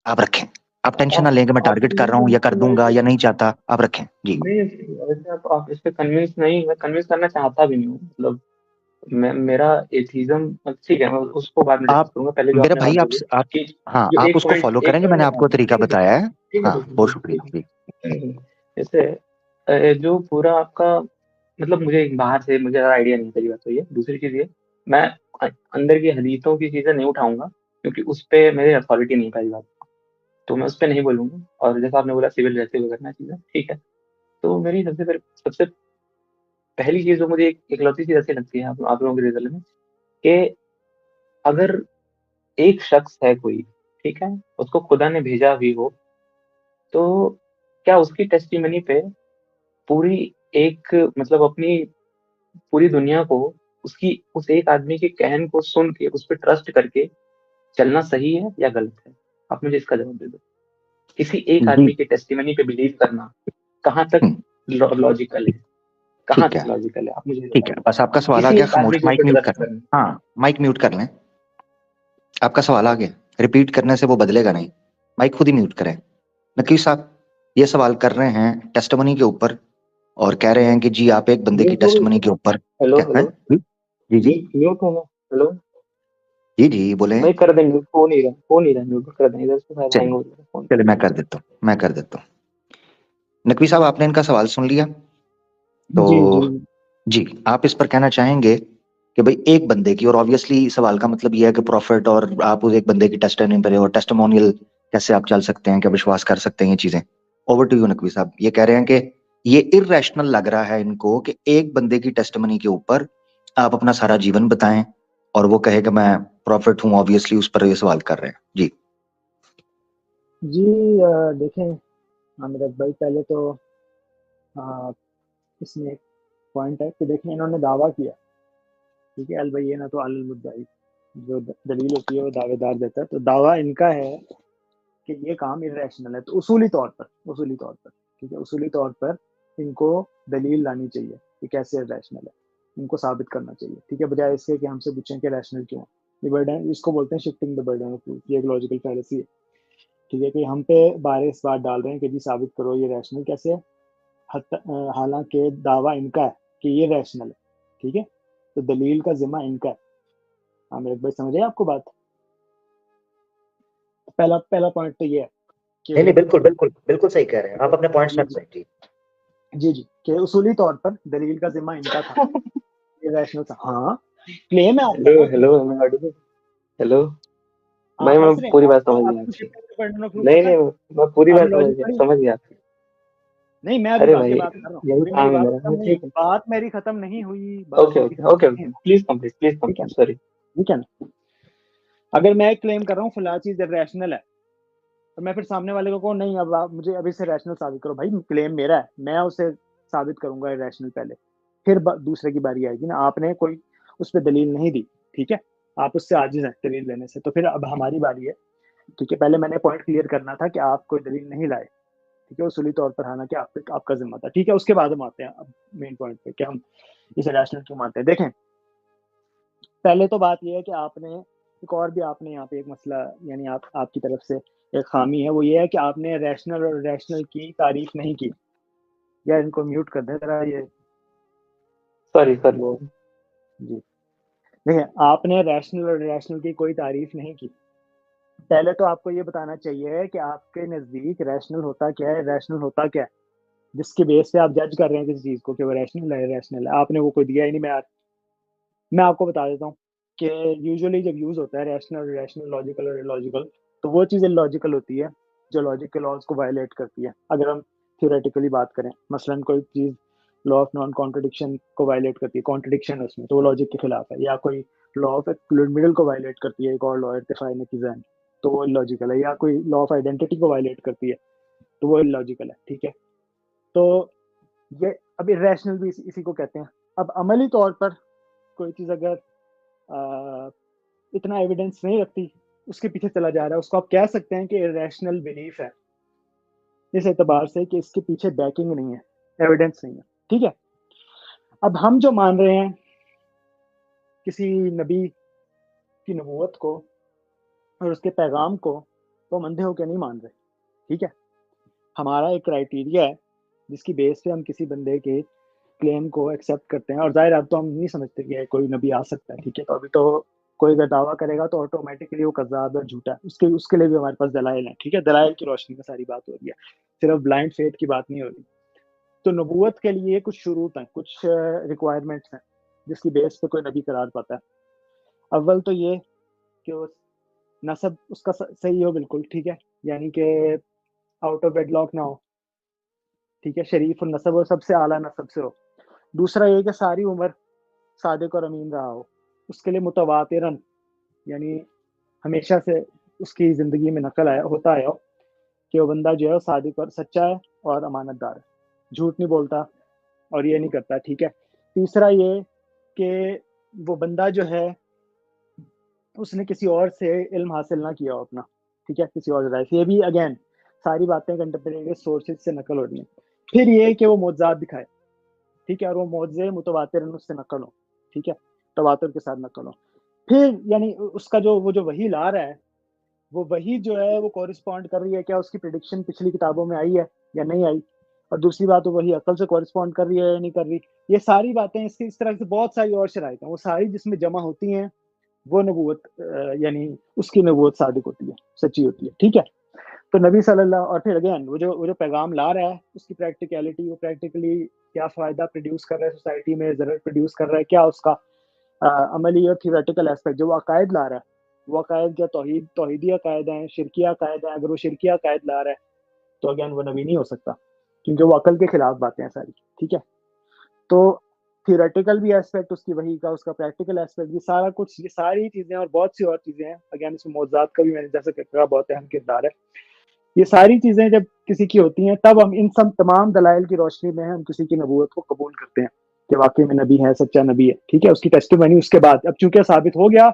आप रखें। आप टेंशन ना आप लें कि मैं आप टारगेट कर रहा हूँ या कर नहीं दूंगा या नहीं चाहता, आप रखें जी। नहीं, वैसे आप इस पे कन्विंस नहीं, मैं कन्विंस करना चाहता भी नहीं हूँ, मतलब मैं मेरा एथिज्म ठीक है, मैं उसको बाद में डिस्कस आप करूंगा, पहले जो मेरे आपने बात भाई बोली आप कि हाँ, जो आप एक उसको पॉइंट फॉलो करें एक जो पॉइंट मैंने मैं आपको तरीका ठीक है बताया है। ठीक है हाँ, ठीक है बहुत ठीक है शुक्रिया ठीक जी। है ठीक है। जैसे जो पूरा आपका मतलब मुझे बाहर से मुझे आइडिया नहीं, पहली बात तो ये, दूसरी चीज ये, मैं अंदर की हदीसों की चीजें नहीं उठाऊंगा क्योंकि उस पे मेरी अथॉरिटी नहीं, पहली बात, तो मैं उस पे नहीं बोलूंगा। और जैसा आपने बोला सिविल रहते हुए करना चीजें, ठीक है। तो मेरी सबसे पहली चीज जो मुझे इकलौती चीज ऐसी लगती है आप लोगों के रिजल्ट में, कि अगर एक शख्स है कोई, ठीक है, उसको खुदा ने भेजा भी हो, तो क्या उसकी टेस्टिमनी पे पूरी एक मतलब अपनी पूरी दुनिया को उसकी उस एक आदमी के कहन को सुन के उस पर ट्रस्ट करके चलना सही है या गलत है? आप मुझे इसका जवाब दे दो। किसी एक जी। आदमी के टेस्टिमनी पे बिलीव करना कहाँ तक हम्म, लॉजिकल है? कहाँ ठीक तक है। लॉजिकल है, आप मुझे ठीक बताओ। है, बस आपका सवाल आ किसी गया, एक खामोश, आदमी के माइक ऊपर म्यूट ट्रस्ट कर लें। करना। हाँ, माइक म्यूट कर लें। आपका सवाल आ गया, रिपीट करने से वो बदलेगा नहीं, माइक खुद ही म्यूट करें। नकीब साहब ये सवाल कर रहे हैं टेस्टमनी के ऊपर, और कह रहे हैं कि जी आप एक बंदे की म्यूट हो गई टेस्टमनी क्या? के ऊपर हेलो क्या है। हेलो। जी जी म्यूट हो गया। हेलो। जी जी बोले। भाई कर दे म्यूट, हो नहीं रहा म्यूट कर दे, इधर से शायद हैंग चलिए हो रहा है फोन। चलिए, मैं कर देता हूँ। नकवी साहब आपने इनका सवाल सुन लिया, जी जी। तो जी आप इस पर कहना चाहेंगे कि भाई एक बंदे की, और ऑब्वियसली सवाल का मतलब यह है कि प्रॉफिट और आप उस एक बंदे की टेस्टमनी पर और टेस्टिमोनियल कैसे आप चल सकते हैं, क्या विश्वास कर सकते हैं, ये चीजें। ओवर टू यू नकवी साहब। ये कह रहे हैं कि ये इररेशनल लग रहा है इनको कि एक बंदे की टेस्टिमनी के ऊपर आप अपना सारा जीवन बताएं, और वो कहे कि मैं प्रॉफिट हूं, ऑब्वियसली उस पर ये सवाल कर रहे हैं जी। जी देखें अमृत भाई, पहले तो अ, इसमें एक पॉइंट है कि देखें इन्होंने दावा किया, ठीक है, अल बय्यिना तो अलल मुद्दई, जो दलील होती है वो दावेदार देता है, तो दावा इनका है कि ये काम इरेशनल है। तो उसूली तौर पर ठीक है, उसूली तौर पर इनको दलील लानी चाहिए कि कैसे इरेशनल है, इनको साबित करना चाहिए, ठीक है, बजाय इसके कि हमसे पूछें कि रैशनल क्यों है। ये बर्डन, इसको बोलते हैं shifting the burden of proof, ये एक लॉजिकल फैलेसी है, ठीक है, कि हम पे बार इस बात डाल रहे हैं कि जी साबित करो ये रैशनल कैसे है, हालांकि दावा इनका है कि ये रैशनल है, ठीक है, तो दलील का जिम्मा इनका है। हाँ मेरे भाई, समझ आए आपको बात? पहला पहला पॉइंट तो ये है नहीं नहीं, कि बिल्कुल बिल्कुल बिल्कुल सही कह रहे हैं आप, अपने पॉइंट्स जी रख जी रहे हैं जी। जी जी, कि उसूली तौर पर दलील का जिम्मा इनका था, ये रैशनल था। हाँ, क्लेम है आपका हेलो ना कि हेलो मैं ऑडिबल? हेलो। भाई आप मैं हंस रहे हैं, पूरी बात आपको समझ गया आपको आपकी। Shifting the burden of proof नहीं पता है? नहीं, मैं पूरी अभी बात समझ लॉजिक गया, पढ़ी? समझ गया आपकी। नहीं, मैं अभी अरे आगे भाई बात कर रहा हूँ, यही अभी मेरी काम है बात मेरा, खत्म हाँ नहीं, ठीक है। बात मेरी खत्म नहीं हुई, बात ओके मेरी ओके खत्म ओके नहीं ओके, हुई। प्लीज ठीक है कंप्लीट ना? सॉरी। ठीक है ना? अगर मैं क्लेम कर रहा हूँ फला चीज रैशनल है, तो मैं फिर सामने वाले को कहूँ नहीं, अब आप मुझे अभी से रैशनल साबित करो। भाई क्लेम मेरा है, मैं उसे साबित करूंगा रैशनल पहले, फिर दूसरे की बारी आएगी ना। आपने कोई उस पर दलील नहीं दी, ठीक है, आप उससे आजिज हैं दलील लेने से, तो फिर अब हमारी बारी है, ठीक है। पहले मैंने पॉइंट क्लियर करना था कि आप कोई दलील नहीं लाए, ठीक है, उसूली तौर पर, हालांकि आपका जिम्मा था, ठीक है। उसके बाद हम आते हैं अब मेन पॉइंट पे कि हम इसे रैशनल क्यों मानते हैं। देखें, पहले तो बात यह है कि आपने एक और भी आपने यहाँ पे एक मसला, यानी आपकी तरफ से एक खामी है, वो ये है कि आपने रैशनल और रैशनल की तारीफ नहीं की। या इनको म्यूट कर दें जरा ये। Sorry sorry. वो जी, देखिए, आपने रैशनल और रैशनल की कोई तारीफ नहीं की। पहले तो आपको ये बताना चाहिए कि आपके नज़दीक रैशनल होता क्या है, रैशनल होता क्या है, जिसके बेस पे आप जज कर रहे हैं किसी चीज़ को कि वो रैशनल है, रैशनल है। आपने वो कोई दिया ही नहीं। मैं आपको बता देता हूँ कि यूजुअली जब यूज़ होता है रैशनल, रैशनल, लॉजिकल और इलॉजिकल, तो वो चीज़ इलॉजिकल होती है जो लॉजिक के लॉज को वायलेट करती है। अगर हम थियोरेटिकली बात करें, मसलन कोई चीज़ लॉ ऑफ नॉन कॉन्ट्रडिक्शन को वायलेट करती है, कॉन्ट्रडिक्शन है उसमें, तो वो लॉजिक के खिलाफ है। या कोई लॉ ऑफ मिडल को वायलेट करती है, एक और लॉ इर्तिफाई नतीजैन, तो वो इलॉजिकल है। या कोई लॉ ऑफ आइडेंटिटी को वायलेट करती है, तो वो इलॉजिकल है, ठीक है। तो ये अब इरेशनल भी इसी को कहते हैं। अब अमली तौर पर कोई चीज़ अगर इतना एविडेंस नहीं रखती, उसके पीछे चला जा रहा है, उसको आप कह सकते हैं कि इरेशनल बिलीफ है, इस एतबार से कि इसके पीछे बैकिंग नहीं है, एविडेंस नहीं है, ठीक है। अब हम जो मान रहे हैं किसी नबी की नबूवत को और उसके पैगाम को, तो हम अंधे होकर नहीं मान रहे, ठीक है। हमारा एक क्राइटेरिया है जिसकी बेस पे हम किसी बंदे के क्लेम को एक्सेप्ट करते हैं। और जाहिर अब तो हम नहीं समझते कि कोई नबी आ सकता है, ठीक है। तो अभी तो कोई अगर दावा करेगा तो ऑटोमेटिकली वो कज़्ज़ाब है, झूठा है। उसके लिए भी हमारे पास दलाइल है, ठीक है। दलाइल की रोशनी में सारी बात हो रही है, सिर्फ ब्लाइंड फेथ की बात नहीं हो रही। तो नबूवत के लिए कुछ शुरूत हैं, कुछ रिक्वायरमेंट्स हैं जिसकी बेस पे कोई नबी करार पाता है। अव्वल तो ये कि वो नसब उसका सही हो बिल्कुल, ठीक है, यानी कि आउट ऑफ वेडलॉक ना हो, ठीक है, शरीफ और नसब हो, सबसे आला नसब से हो। दूसरा ये कि सारी उम्र सादिक और अमीन रहा हो। उसके लिए मुतवातिरन यानी हमेशा से उसकी ज़िंदगी में नकल आया होता है कि वो बंदा जो है वो सादिक और सच्चा है और अमानतदार है, झूठ नहीं बोलता और ये नहीं करता, ठीक है। तीसरा ये कि वो बंदा जो है उसने किसी और से इल्म हासिल ना किया हो अपना, ठीक है, किसी और राय से। ये भी अगेन सारी बातें कंटेम्परेरी सोर्सेज से नकल हो रही हैं। फिर ये कि वो मौजज़ात दिखाए, ठीक है, और वो मौजे मुतवातिर उससे नकल हो, ठीक है, तवातुर के साथ नकल हो। फिर यानी उसका जो वो जो वही ला रहा है वो वही जो है वो कॉरिस्पॉन्ड कर रही है, क्या उसकी प्रिडिक्शन पिछली किताबों में आई है या नहीं आई। और दूसरी बात, वो वही अकल से कॉरिस्पॉन्ड कर रही है या नहीं कर रही। ये सारी बातें इसकी इस तरह से बहुत सारी और शराइत हैं, वो सारी जिसमें जमा होती हैं वो नबूवत यानी उसकी नबूवत सादिक होती है, सच्ची होती है, ठीक है। तो नबी सल्लल्लाहु और फिर अगेन वो जो पैगाम ला रहा है उसकी प्रैक्टिकलिटी, वो प्रैक्टिकली क्या फ़ायदा प्रोड्यूस कर रहा है सोसाइटी में, ज़रूरत प्रोड्यूस कर रहा है, क्या उसका अमली और थियोरेटिकल एस्पेक्ट जो वो अकायद ला रहा है, वो अकायद क्या तौहीदी अकायद हैं, शिरकी अकायद हैं। अगर वो शिरकी अकायद ला रहा है तो अगेन वो नबी नहीं हो सकता, क्योंकि वो अकल के खिलाफ बातें हैं सारी, ठीक है। तो थियोरेटिकल भी एस्पेक्ट उसकी वही का, उसका प्रैक्टिकल एस्पेक्ट भी, सारा कुछ, ये सारी चीज़ें और बहुत सी और चीज़ें हैं। अगेन इसमें मौजूदात का भी मैंने जैसे कहा बहुत अहम किरदार है। ये सारी चीज़ें जब किसी की होती हैं तब हम इन सब तमाम दलाइल की रोशनी में हम किसी की नबूवत को कबूल करते हैं कि वाकई में नबी है, सच्चा नबी है, ठीक है। उसकी टेस्टिमनी उसके बाद, अब चूंकि साबित हो गया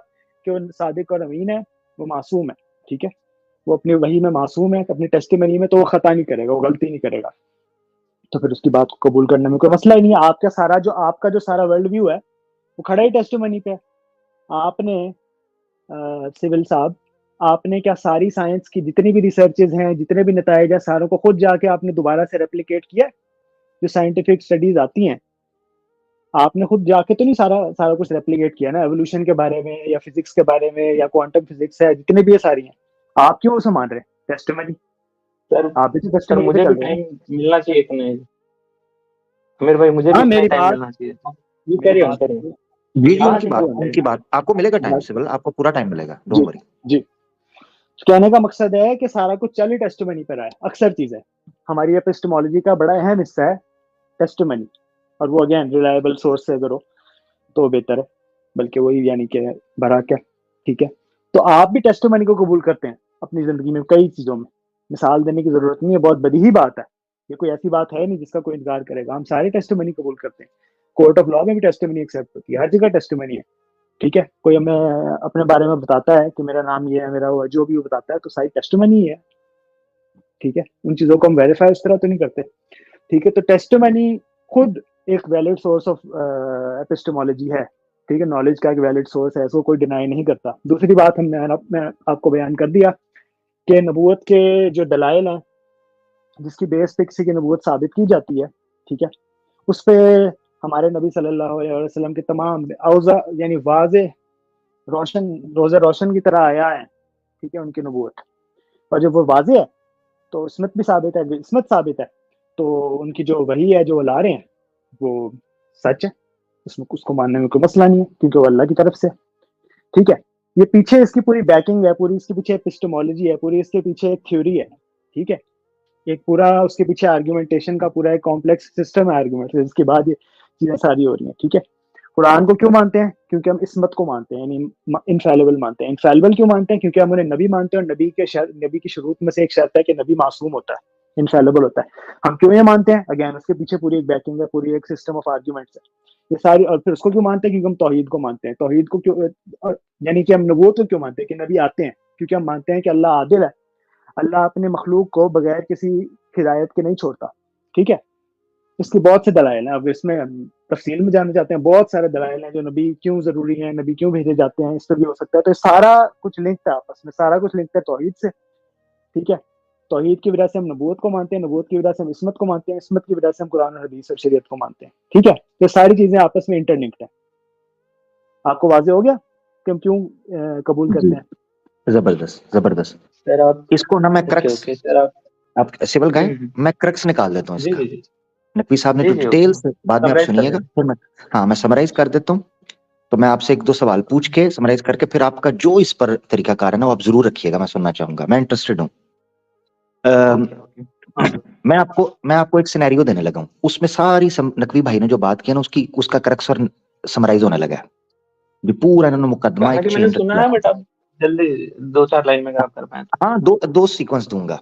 कि वो सादिक और अमीन है, वो मासूम है, ठीक है, वो अपनी वही में मासूम है, अपनी टेस्टिमनी में तो वो खता नहीं करेगा, वो गलती नहीं करेगा, तो फिर उसकी बात को कबूल करने में कोई मसला ही नहीं है। आपका जो सारा वर्ल्ड व्यू है वो खड़ा ही टेस्टिमनी पे। आपने सिविल साहब, आपने क्या सारी साइंस की जितनी भी रिसर्चेज हैं, जितने भी नताइज हैं, सारों को खुद जाके आपने दोबारा से रेप्लिकेट किया? जो साइंटिफिक स्टडीज आती हैं आपने खुद जाके तो नहीं सारा सारा कुछ रेप्लिकेट किया ना, एवोल्यूशन के बारे में या फिजिक्स के बारे में या क्वांटम फिजिक्स है, जितने भी ये सारी हैं, आप क्यों उसे मान रहे हैं टेस्टिमनी? सर आप भी तो सर टेस्टिमनी पे मुझे चल भी रहे हैं। टाइम मिलना चाहिए इतने, आमिर भाई मुझे भी हाँ इतना ही मेरी टाइम बात मिलना चाहिए। ये मेरी कैरी ऑन बात करिए। ये हाँ उनकी जी बात, बोल उनकी बात आपको मिलेगा टाइम बात- सिविल, आपको पूरा टाइम मिलेगा, जी डोंट वरी। जी, कहने का मकसद है कि सारा कुछ चल ही टेस्टिमनी पर है। अक्सर चीजें हमारी एपिस्टेमोलॉजी का बड़ा अहम हिस्सा है टेस्टिमनी, और वो अगेन रिलायबल सोर्स से करो तो बेहतर है, बल्कि वही यानी कि भरा क्या, ठीक है। तो आप भी टेस्टिमनी को कबूल करते हैं अपनी जिंदगी में कई चीजों में, मिसाल देने की जरूरत नहीं है, बहुत बड़ी ही बात है, ये कोई ऐसी बात है नहीं जिसका कोई इनकार करेगा। हम सारे टेस्टिमनी कबूल करते हैं, कोर्ट ऑफ लॉ में भी टेस्टिमनी एक्सेप्ट होती है, हर जगह टेस्टिमनी है, ठीक है। कोई हमें अपने बारे में बताता है कि मेरा नाम ये है, मेरा वो है, जो भी वो बताता है, तो सारी टेस्टिमनी है, ठीक है। उन चीजों को हम वेरीफाई इस तरह तो नहीं करते, ठीक है। तो टेस्टिमनी खुद एक वैलिड सोर्स ऑफ एपिस्टेमोलॉजी है, ठीक है, नॉलेज का एक वैलिड सोर्स है, इसको कोई डिनाई नहीं करता। दूसरी बात मैं आपको बयान कर दिया कि नबूवत के जो दलाइल हैं जिसकी बेस पे किसी की नबूवत साबित की जाती है, ठीक है, उस पे हमारे नबी सल्लल्लाहु अलैहि वसल्लम के तमाम औजा यानी वाज़े रोशन, रोज़ा रोशन की तरह आया है, ठीक है, उनकी नबूवत। और जब वो वाज़े है तो इसमत भी साबित है, इसमत साबित है, तो उनकी जो वही है जो वो ला रहे हैं वो सच है, उसमें उसको मानने में कोई मसला नहीं है, क्योंकि वो अल्लाह की तरफ से, ठीक है। ये पीछे इसकी पूरी बैकिंग है, पूरी इसके पीछे एपिस्टेमोलॉजी है, पूरी इसके पीछे एक थ्योरी है, ठीक है, एक पूरा उसके पीछे आर्गुमेंटेशन का पूरा एक कॉम्प्लेक्स सिस्टम है आर्गुमेंट, इसके बाद ये चीजें सारी हो रही हैं, ठीक है। कुरान को क्यों मानते हैं? क्योंकि हम इसमत को मानते हैं, यानी इनफैलिबल मानते हैं। इनफैलिबल क्यों मानते हैं? क्योंकि हम उन्हें नबी मानते हैं, और नबी की शुरूत में से एक शर्त है कि नबी मासूम होता है, इनफैलिबल होता है। हम क्यों ये मानते हैं? अगेन उसके पीछे पूरी एक बैकिंग है, पूरी एक सिस्टम ऑफ आर्ग्यूमेंट्स है, ये सारी। और फिर उसको क्यों मानते हैं? क्योंकि हम तौहीद को मानते हैं। तौहीद को क्यों, यानी कि हम नबूवत को क्यों मानते हैं कि नबी आते हैं? क्योंकि हम मानते हैं कि अल्लाह आदिल है, अल्लाह अपने मखलूक को बगैर किसी हिदायत के नहीं छोड़ता, ठीक है। इसकी बहुत से दलाइल हैं, अब इसमें तफसील में जानना चाहते हैं, बहुत सारे दलाइल हैं जो नबी क्यों जरूरी हैं, नबी क्यों भेजे जाते हैं, इस पर भी हो सकता है। तो सारा कुछ लिंक्ड है आपस में, सारा कुछ लिंक्ड है तौहीद से, ठीक है, तौहीद की वजह से हम नबूवत को मानते हैं, नबूवत की वजह से हम इस्मत को मानते हैं, इस्मत की वजह से हम कुरान और हदीस और शरीयत को मानते हैं। ठीक है, ये सारी चीजें आपस में इंटरलिंक्ड है। आपको वाजे हो गया कि हम क्यों कबूल करते हैं? जबरदस्त जबरदस्त। सर आप इसको ना मैं ओके क्रक्स, ओके सर आप आप सिविल गाय, मैं क्रक्स निकाल देता हूँ जी इसका। जी जी नकवी साहब ने जी जो जी डिटेल ओके से, बाद में आप समराइज कर सुनिएगा, दें। फिर मैं, हाँ मैं समराइज कर देता हूँ। तो मैं आपसे एक दो सवाल पूछ के समराइज करके फिर आपका जो इस पर तरीकाकार है ना वो आप जरूर रखिएगा, मैं सुनना चाहूंगा, मैं इंटरेस्टेड हूँ। ओके ओके हाँ सर मैं आपको एक सिनेरियो देने लगा हूँ, उसमें सारी नकवी भाई ने जो बात की ना उसकी, उसका क्रक्स और समराइज होने लगा है। जो पूरा इन्होंने मुकदमा एक हालांकि मैंने चेन रख सुना दिया। है, बट आप जल्दी 2-4 लाइन में अगर आप कर पाए तो। हाँ, दो दो सीक्वेंस दूंगा।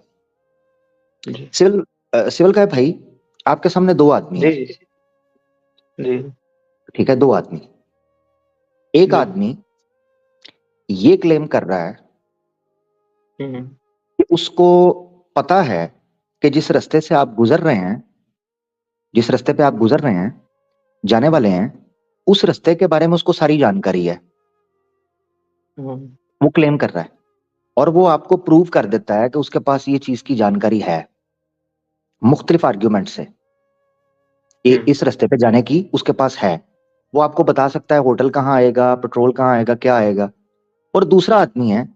जी सिविल का भाई, आपके सामने दो आदमी जी है, जी जी ठीक है, दो आदमी। एक जी आदमी ये क्लेम कर रहा है हम्म कि उसको पता है कि जिस रास्ते से आप गुजर रहे हैं, जिस रास्ते पे आप गुजर रहे हैं, जाने वाले हैं, उस रास्ते के बारे में उसको सारी जानकारी है, हम्म वो क्लेम कर रहा है। और वो आपको प्रूव कर देता है कि उसके पास ये चीज की जानकारी है, मुख्तलिफ आर्ग्यूमेंट से, इस रास्ते पे जाने की उसके पास है। वो आपको बता सकता है होटल कहाँ आएगा, पेट्रोल कहाँ आएगा, क्या आएगा। और दूसरा आदमी है,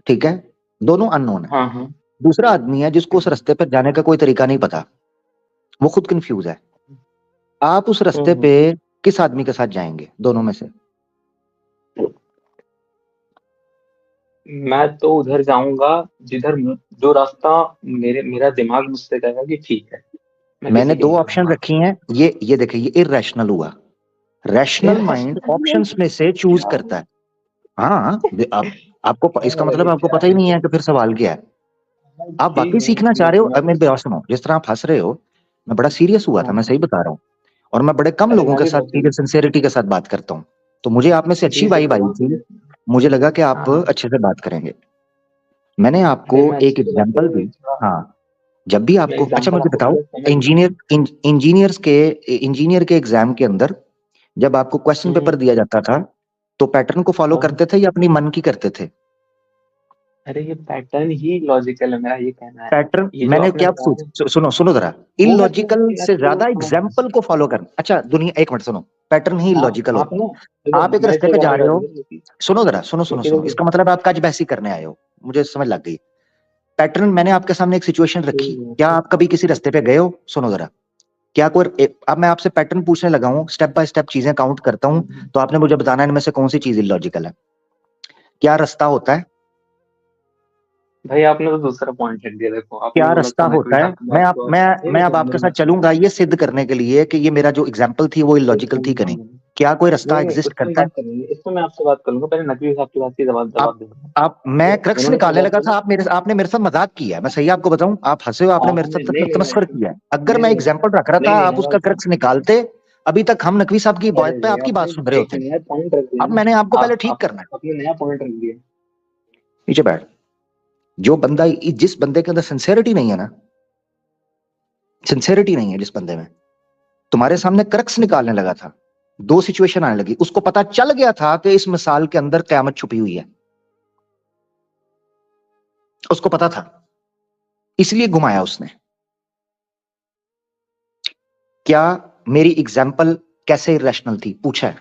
ठीक है, दोनों अननोन है। हाँ हाँ दूसरा आदमी है जिसको उस रास्ते पर जाने का कोई तरीका नहीं पता, वो खुद कंफ्यूज है। आप उस रास्ते पे हम्म किस आदमी के साथ जाएंगे दोनों में से? मैं तो उधर जाऊंगा जिधर जो रास्ता मेरा दिमाग मुझसे कहेगा कि ठीक है, मैं मैंने किसी के दो नहीं ऑप्शन जाऊंगा। रखी हैं, ये देखिए, ये इरेशनल हुआ। रैशनल माइंड ऑप्शंस में से चूज करता है। हाँ, आपको इसका मतलब आपको पता ही नहीं है कि फिर सवाल क्या है। आप वाकई ठीक है सीखना चाह रहे हो? मैं अब मेरी बात सुनो, जिस तरह आप हंस रहे हो, मैं बड़ा सीरियस हुआ था, मैं सही बता रहा हूँ। और मैं बड़े कम अरे लोगों मैं के भी साथ बहुत सीरियस सिंसियरिटी के साथ बात करता हूँ। तो मुझे आप में से अच्छी जी सर वाइब मैं आई बहुत थी, सीरियस हूँ। मुझे लगा कि आप हाँ हाँ अच्छे से बात करेंगे। मैंने आपको अरे मैं एक अच्छे से बात एग्जांपल दी। करूँ थोड़ा। हाँ, जब भी मैं आपको, अच्छा एग्जांपल मुझे आपको बताओ, पूरा समझ में। इंजीनियर के एग्जाम के अंदर जब आपको क्वेश्चन पेपर हम्म दिया जाता था, तो पैटर्न को फॉलो हाँ हाँ। करते थे या अपनी मन की करते थे? अरे ये पैटर्न ही लॉजिकल है, मेरा ये कहना है। पैटर्न ये जो मैंने आपने क्या बताया ना, सुनो सुनो जरा, वो इलॉजिकल मैं से तो ज्यादा समझ रहा हूँ। एग्जाम्पल को फॉलो करना। अच्छा दुनिया, एक मिनट सुनो, पैटर्न ही इलॉजिकल आप होता ना है। देखो, आप एक मैं रास्ते इसलिए पे कह जा रहा रहे हूँ हो, यार क्योंकि सुनो जरा, सुनो सुनो क्योंकि सुनो, देखो इसका मतलब आप आज बहसी करने आए हो, मुझे समझ लग गई। पैटर्न मैंने आपके सामने एक सिचुएशन रखी, क्या आप कभी किसी रास्ते पे गए हो? सुनो जरा, क्या कोई अब मैं आपसे पैटर्न पूछने लगा हूँ, स्टेप बाय स्टेप चीजें काउंट करता हूँ, तो आपने मुझे बताना है इनमें से कौन सी चीज इलॉजिकल है। क्या रास्ता होता है? भाई आपने तो दूसरा पॉइंट रख दिया। देखो आपने क्या बोला रास्ता था नकवी होता है? साहब की बात को। मैं अब आपके मेरी साथ बात चलूंगा ये सिद्ध करने के लिए कि ये मेरा जो एग्जाम्पल थी वो एक इलॉजिकल थी कि नहीं। सेकंड। क्या कोई रास्ता नहीं नहीं, एग्जिस्ट उस पर हम करता है? बात करेंगे, इस पर मैं आपसे बात करूंगा। पहले नकवी साहब की बात की जवाब आप जवाब दूंगा। आप मैं क्रक्स उन्होंने क्या निकालने बात लगा था, बोली? आपने मेरे साथ मजाक किया है, मैं सही आपको बताऊं, आप हंसे हो, आपने मेरे आपने साथ नहीं नहीं तमस्कर नहीं किया है। अगर नहीं मैं नहीं एग्जाम्पल रख रहा था, नहीं नहीं आप नहीं उसका भाई साहब। क्रक्स निकालते, अभी तक हम नकवी साहब की बात पे अरे आपकी बात आपने सुन रहे एक होते। नया पॉइंट रख दिया अब ना। मैंने आपको पहले ठीक आप करना है। आपने नया पॉइंट रख दिया। नीचे बैठ। जो बंदा, जिस बंदे के अंदर सिंसेरिटी नहीं है ना, सिंसेरिटी नहीं है जिस बंदे में, तुम्हारे सामने क्रक्स निकालने लगा था, दो सिचुएशन आने लगी, उसको पता चल गया था कि इस मिसाल के अंदर कयामत छुपी हुई है, उसको पता था, इसलिए घुमाया उसने। क्या मेरी एग्जाम्पल कैसे इरेशनल थी, पूछा है।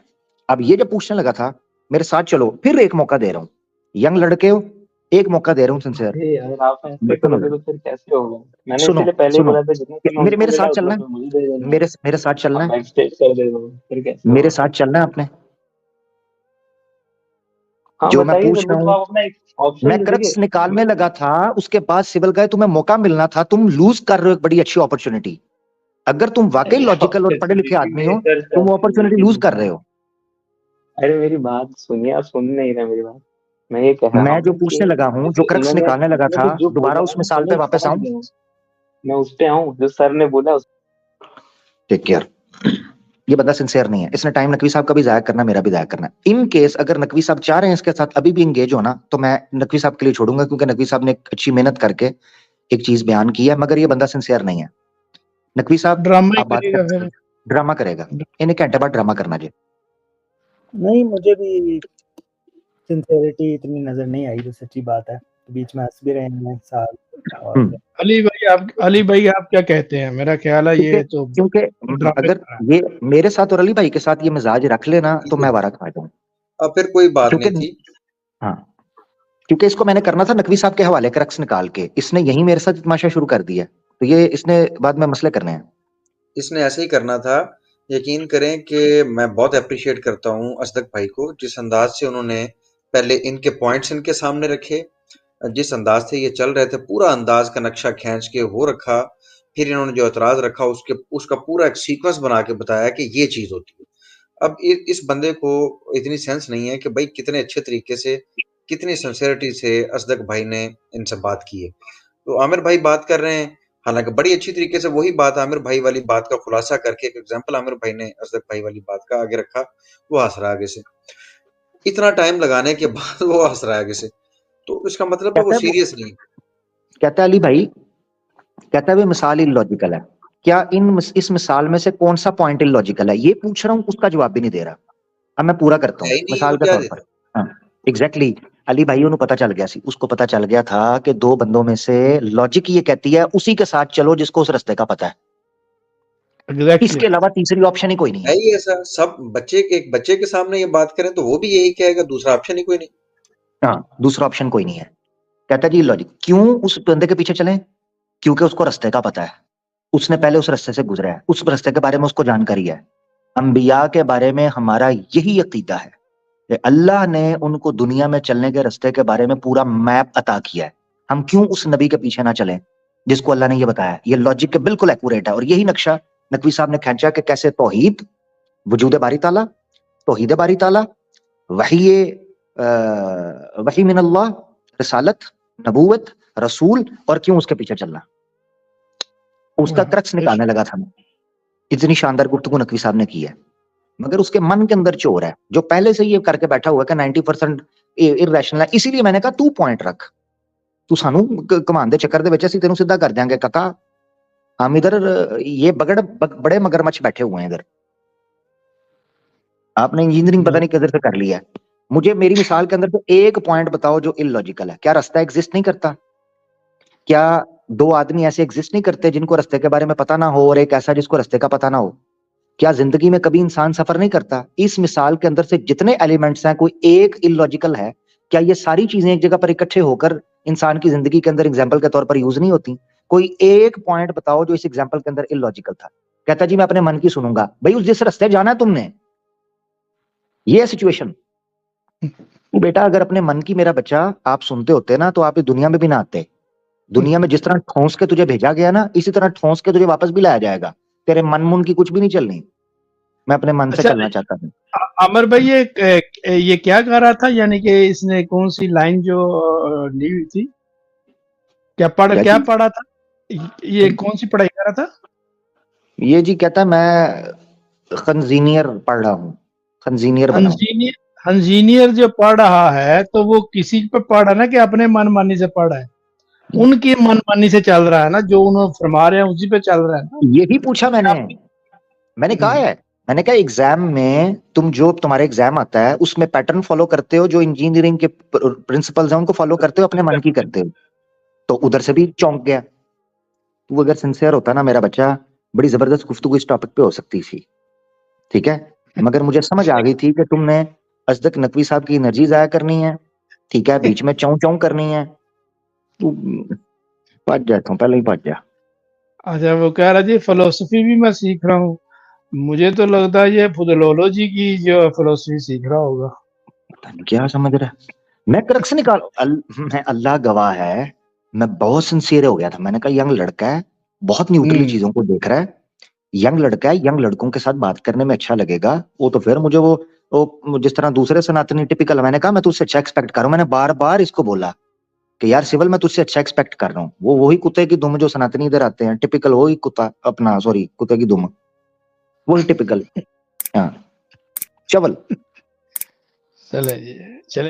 अब ये जब पूछने लगा था, मेरे साथ चलो, फिर एक मौका दे रहा हूं, यंग लड़के हो, एक मौका दे रहा हूं सिंसियर। अरे यार आप ऐसे सुनो करोगे तो फिर कैसे होगा? मैंने सुनो इसीलिए पहले ही सुनो, बोला था जितना समय मेरे उसको मेरे मिला साथ है उतना चलना समय मुझे दे है, देना है। मेरे साथ चलना आप है, बैक स्टेज कर दे दो फिर कैसे मेरे होगा? साथ चलना है आपने। हाँ जो मैं बताइए पूछ सर, वो रहा तो हूं, आप अपना एक मैं ऑप्शन दे क्रक्स देखिए। निकालने लगा था, उसके बाद सिविल गए, तुम्हें मौका मिलना था, तुम लूज कर रहे हो एक बड़ी अच्छी अपॉर्चुनिटी। अगर तुम वाकई अरे लॉजिकल और पढ़े लिखे अपॉर्चुनिटी आदमी नहीं हो, सर तुम सर वो अपॉर्चुनिटी लूज कर रहे हो। अरे मेरी बात सुनिए, आप सुन नहीं रहे मेरी बात। मैं ये कह रहा मैं जो हूँ कि पूछने लगा हूं, जो जैसे क्रक्स इन्होंने निकालने लगा था, इन्होंने जो दोबारा बोला उस है मैं मिसाल पे वापस समझ आऊं? गया हूँ। मैं उस पे आऊँ जो सर ने बोला टेक केयर। ये बंदा सिंसियर नहीं है, इसने टाइम नकवी साहब का भी जाया करना, मेरा भी जाया करना। इन केस अगर नकवी साहब चाह रहे हैं इसके साथ अभी भी इंगेज होना, तो मैं नकवी साहब के लिए छोड़ूंगा, क्योंकि नकवी साहब ने एक अच्छी मेहनत करके एक चीज बयान की है, मगर ये बंदा सिंसियर नहीं है। नकवी साहब, ड्रामा ही आप बात करेगा कर, फिर। ड्रामा करेगा, इन्हें घंटे बाद ड्रामा करना जी। नहीं, मुझे भी सिंसेरिटी इतनी नजर नहीं आई, तो सच्ची बात है। बीच में हंस भी रहे हैं साल। और अली भाई आप क्या कहते हैं? मेरा ख्याल है ये तो क्योंकि अगर ये मेरे साथ और अली भाई के साथ ये मिजाज रख लेना तो मैं वारा खा जाऊं। अब फिर कोई बात नहीं थी। हाँ, क्योंकि इसको मैंने करना था नकवी साहब के हवाले क्रक्स निकाल के, इसने यही मेरे साथ तमाशा शुरू कर दिया, तो ये इसने बाद में मसले करने हैं। इसने ऐसे ही करना था। यकीन करें कि मैं बहुत अप्रिशिएट करता हूँ असदक भाई को, जिस अंदाज से उन्होंने पहले इनके पॉइंट्स इनके सामने रखे, जिस अंदाज से ये चल रहे थे, पूरा अंदाज का नक्शा खींच के हो रखा, फिर इन्होंने जो एतराज रखा उसका पूरा एक सीक्वेंस बना के बताया कि ये चीज होती है। अब इस बंदे को इतनी सेंस नहीं है कि भाई कितने अच्छे तरीके से, कितनी सिंसियरिटी से असदक भाई ने इनसे बात की है। तो आमिर भाई बात कर रहे हैं, हालांकि बड़ी अच्छी तरीके से वही बात आमिर भाई वाली बात का खुलासा करके एक एग्जांपल आमिर भाई ने असदक भाई वाली बात का आगे रखा, वो हंस रहा आगे से, इतना टाइम लगाने के बाद वो हंस रहा है आगे से, तो इसका मतलब है वो सीरियस नहीं। कहता है अली भाई, कहता है मिसाल इलॉजिकल है, क्या इस मिसाल में से कौन सा पॉइंट इलॉजिकल है, ये पूछ रहा हूँ, उसका जवाब भी नहीं दे रहा। अब मैं पूरा करता हूँ मिसाल के तौर पर। हाँ एग्जैक्टली, अली भाई उन्हें पता चल गया सी, उसको पता चल गया था कि दो बंदों में से लॉजिक ये कहती है उसी के साथ चलो जिसको उस रास्ते का पता है। Exactly. इसके अलावा तीसरी ऑप्शन ही कोई नहीं है। ऐसा सब बच्चे के सामने ये बात करें तो वो भी यही कहेगा, दूसरा ऑप्शन ही कोई नहीं। हाँ, दूसरा ऑप्शन कोई नहीं है। कहता जी लॉजिक, क्यों उस बंदे के पीछे चलें? क्योंकि उसको रास्ते का पता है, उसने पहले उस रास्ते से गुजरा है, उस रास्ते के बारे में उसको जानकारी है। अंबिया के बारे में हमारा यही अकीदा है कि अल्लाह ने उनको दुनिया में चलने के रास्ते के बारे में पूरा मैप अता किया है। हम क्यों उस नबी के पीछे ना चलें जिसको अल्लाह ने ये बताया? ये लॉजिक के बिल्कुल एक्यूरेट है, और यही नक्शा नकवी साहब ने खींचा कि कैसे तौहीद, वजूद बारी ताला, तौहीद बारी ताला, वही मिन अल्लाह, रिसालत, नबूवत, रसूल, और क्यों उसके पीछे चलना, उसका क्रक्स निकालने लगा था मैं। इतनी शानदार गुफ्तगू नकवी साहब ने की है, मगर उसके मन के अंदर चोर है जो पहले से ये करके बैठा हुआ है कि 90% इरैशनल है। इसीलिए मैंने कहा तू पॉइंट रख, तू सानू कमान दे चक्कर दे विच असीं तेनू सीधा कर देंगे काका, हम इधर ये बड़े मगरमच्छ बैठे हुए हैं इधर, आपने इंजीनियरिंग पता नहीं किधर से कर लिया है। मुझे मेरी मिसाल के अंदर तो एक पॉइंट बताओ जो इलॉजिकल है। क्या रास्ता एग्जिस्ट नहीं करता? क्या दो आदमी ऐसे एग्जिस्ट नहीं करते जिनको रास्ते के बारे में पता ना हो और एक ऐसा जिसको रास्ते का पता ना हो? क्या जिंदगी में कभी इंसान सफर नहीं करता? इस मिसाल के अंदर से जितने एलिमेंट्स हैं, कोई एक इलॉजिकल है? क्या ये सारी चीजें एक जगह पर इकट्ठे होकर इंसान की जिंदगी के अंदर एग्जाम्पल के तौर पर यूज नहीं होती? कोई एक पॉइंट बताओ जो इस एग्जाम्पल के अंदर इलॉजिकल था। कहता जी मैं अपने मन की सुनूंगा। भाई उस जिस रास्ते जाना है तुमने, ये सिचुएशन। बेटा अगर अपने मन की, मेरा बच्चा, आप सुनते होते ना तो आप इस दुनिया में भी ना आते। दुनिया में जिस तरह ठोंस के तुझे भेजा गया ना, इसी तरह ठोंस के तुझे वापस भी लाया जाएगा। तेरे मन मुन की कुछ भी नहीं चलनी। मैं अपने मन से चलना चाहता हूँ। अमर भाई ये क्या कह रहा था, यानी कि इसने कौन सी लाइन जो ली हुई थी, क्या पढ़ा था, ये कौन सी पढ़ाई कर रहा था? ये जी कहता मैं खंजीनियर पढ़ रहा हूँ, खंजीनियर जो पढ़ रहा है तो वो किसी पे पढ़ रहा है ना कि अपने मनमानी से पढ़ रहा है? उनकी मनमानी से चल रहा है ना, जो उन्होंने फरमा रहे हैं उसी पे चल रहा है ना। यही पूछा मैंने कहा है, मैंने कहा एग्जाम में तुम जो तुम्हारे एग्जाम आता है उसमें पैटर्न फॉलो करते हो, जो इंजीनियरिंग के प्रिंसिपल्स हैं उनको फॉलो करते हो, अपने मन की करते हो। तो उधर से भी चौंक गया। तू अगर सिंसियर होता ना मेरा बच्चा, बड़ी जबरदस्त गुफ्तगू इस टॉपिक पे हो सकती थी, ठीक है? मगर मुझे समझ आ गई थी कि तुमने असदक नकवी साहब की एनर्जी जाया करनी है, ठीक है, बीच में चौं चौं करनी है। तू भज जाता हूँ, पहले ही भज जा। अच्छा, वो कह रहा जी फिलोसफी भी मैं सीख रहा हूँ। मुझे तो लगता है ये फुदलोलॉजी की जो फिलोसफी सीख रहा होगा। पता नहीं क्या समझ रहा है। मैं क्रक्स निकाल, मैं अल्लाह गवाह है, मैं बहुत सिंसियर हो गया था। मैंने कहा यंग लड़का है, बहुत न्यूट्रली चीजों को देख रहा है, यंग लड़का है, यंग लड़कों के साथ बात करने में अच्छा लगेगा। वो तो फिर मुझे वो जिस तरह दूसरे सनातनी टिपिकल, मैंने कहा मैं तुझसे अच्छा एक्सपेक्ट कर रहा हूँ। मैंने बार बार इसको बोला कि यार सिविल मैं तुझसे अच्छा एक्सपेक्ट कर रहा हूँ। वो वही कुत्ते की दुम जो सनातनी इधर आते हैं, टिपिकल वही कुत्ता अपना, सॉरी कुत्ते की दुम, वही टिपिकल। हाँ चवल चले